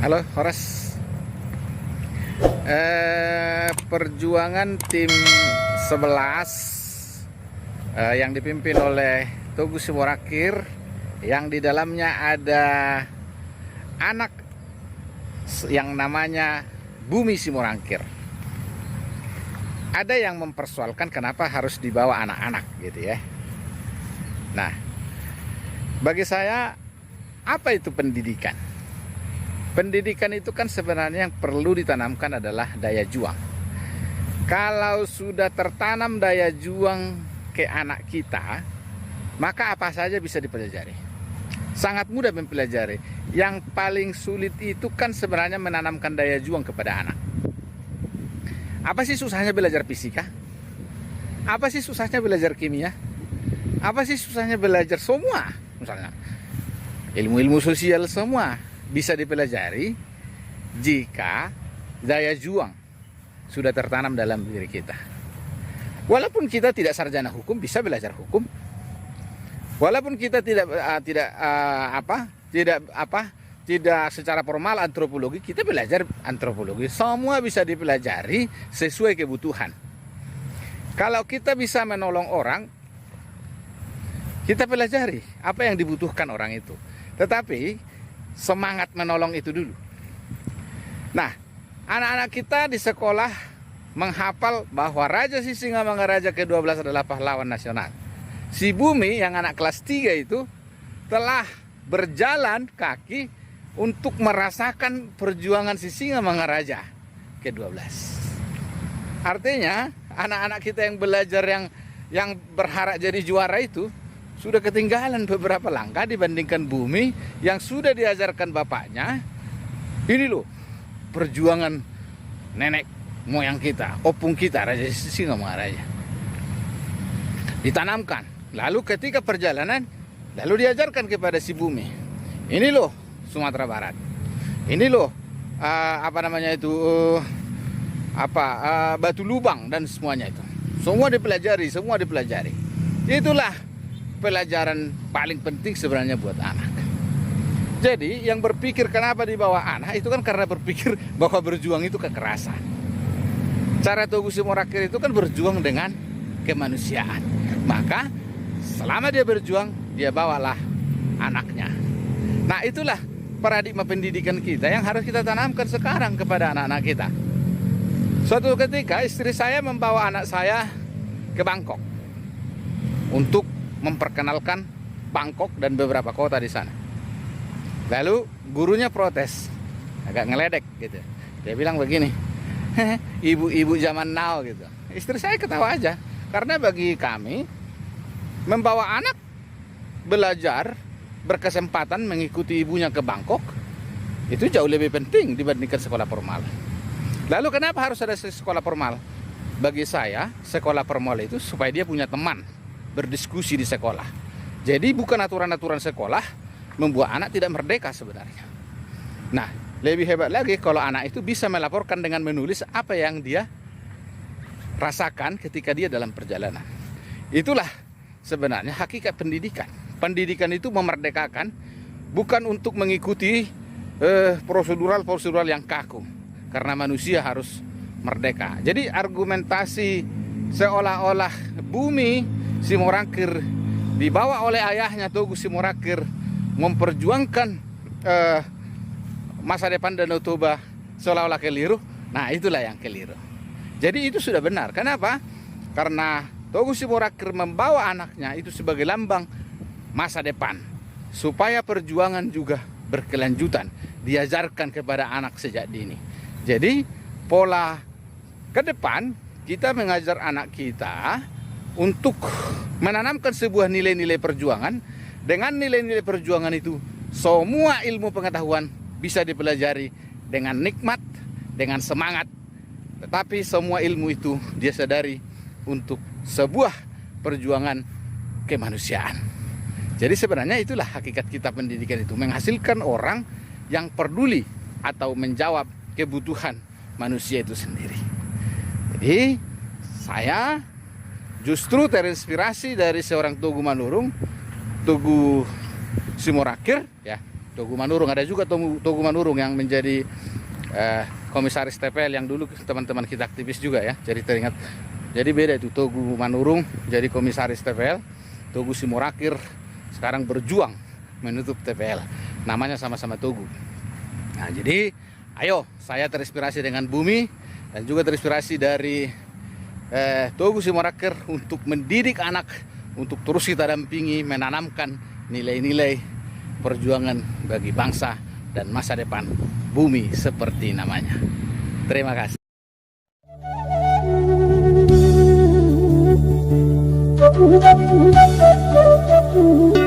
Halo, Horas. Perjuangan tim 11 yang dipimpin oleh Togu Simorakir, yang di dalamnya ada anak yang namanya Bumi Simorakir. Ada yang mempersoalkan kenapa harus dibawa anak-anak gitu ya. Nah, bagi saya, apa itu pendidikan? Pendidikan itu kan sebenarnya yang perlu ditanamkan adalah daya juang. Kalau sudah tertanam daya juang ke anak kita, maka apa saja bisa dipelajari. Sangat mudah mempelajari. Yang paling sulit itu kan sebenarnya menanamkan daya juang kepada anak. Apa sih susahnya belajar fisika? Apa sih susahnya belajar kimia? Apa sih susahnya belajar semua? Misalnya ilmu-ilmu sosial semua bisa dipelajari jika daya juang sudah tertanam dalam diri kita. Walaupun kita tidak sarjana hukum, bisa belajar hukum. Walaupun kita tidak secara formal antropologi, kita belajar antropologi. Semua bisa dipelajari sesuai kebutuhan. Kalau kita bisa menolong orang, kita pelajari apa yang dibutuhkan orang itu. Tetapi semangat menolong itu dulu. Nah, anak-anak kita di sekolah menghafal bahwa Raja Sisingamangaraja ke-12 adalah pahlawan nasional. Si Bumi yang anak kelas 3 itu telah berjalan kaki untuk merasakan perjuangan Sisingamangaraja ke-12. Artinya, anak-anak kita yang belajar yang berharap jadi juara itu sudah ketinggalan beberapa langkah dibandingkan Bumi yang sudah diajarkan bapaknya. Ini loh perjuangan nenek moyang kita, opung kita, Raja Sisingamangaraja. Ditanamkan. Lalu ketika perjalanan, lalu diajarkan kepada si Bumi. Ini loh Sumatera Barat. Ini loh Batu Lubang dan semuanya itu. Semua dipelajari. Itulah pelajaran paling penting sebenarnya buat anak. Jadi yang berpikir kenapa dibawa anak itu kan karena berpikir bahwa berjuang itu kekerasan. Cara Togu Simorakir itu kan berjuang dengan kemanusiaan. Maka selama dia berjuang, dia bawalah anaknya. Nah, itulah paradigma pendidikan kita yang harus kita tanamkan sekarang kepada anak-anak kita. Suatu ketika istri saya membawa anak saya ke Bangkok untuk memperkenalkan Bangkok dan beberapa kota di sana. Lalu gurunya protes, agak ngeledek gitu. Dia bilang begini, ibu-ibu zaman now gitu. Istri saya ketawa aja, karena bagi kami membawa anak belajar berkesempatan mengikuti ibunya ke Bangkok itu jauh lebih penting dibandingkan sekolah formal. Lalu kenapa harus ada sekolah formal? Bagi saya sekolah formal itu supaya dia punya teman berdiskusi di sekolah. Jadi bukan aturan-aturan sekolah membuat anak tidak merdeka sebenarnya. Nah, lebih hebat lagi kalau anak itu bisa melaporkan dengan menulis apa yang dia rasakan ketika dia dalam perjalanan. Itulah sebenarnya hakikat pendidikan. Pendidikan itu memerdekakan, bukan untuk mengikuti prosedural yang kaku, karena manusia harus merdeka. Jadi argumentasi seolah-olah Bumi Simorakir dibawa oleh ayahnya Togu Simorakir memperjuangkan masa depan Danau Toba seolah-olah keliru. Nah, itulah yang keliru. Jadi itu sudah benar. Kenapa? Karena Togu Simorakir membawa anaknya itu sebagai lambang masa depan, supaya perjuangan juga berkelanjutan, diajarkan kepada anak sejak dini. Jadi pola ke depan kita mengajar anak kita untuk menanamkan sebuah nilai-nilai perjuangan. Dengan nilai-nilai perjuangan itu, semua ilmu pengetahuan bisa dipelajari dengan nikmat, dengan semangat. Tetapi semua ilmu itu dia sadari untuk sebuah perjuangan kemanusiaan. Jadi sebenarnya itulah hakikat kita pendidikan itu, menghasilkan orang yang peduli atau menjawab kebutuhan manusia itu sendiri. Jadi saya justru terinspirasi dari seorang Togu Manurung, Togu Simorakir ya, Togu Manurung. Ada juga Togu Manurung yang menjadi komisaris TPL yang dulu teman-teman kita aktivis juga ya. Jadi teringat. Jadi beda itu, Togu Manurung jadi komisaris TPL, Togu Simorakir sekarang berjuang menutup TPL. Namanya sama-sama Togu. Nah, jadi ayo, saya terinspirasi dengan Bumi dan juga terinspirasi dari Togu Simorakir untuk mendidik anak, untuk terus kita dampingi, menanamkan nilai-nilai perjuangan bagi bangsa dan masa depan bumi seperti namanya. Terima kasih. Thank you.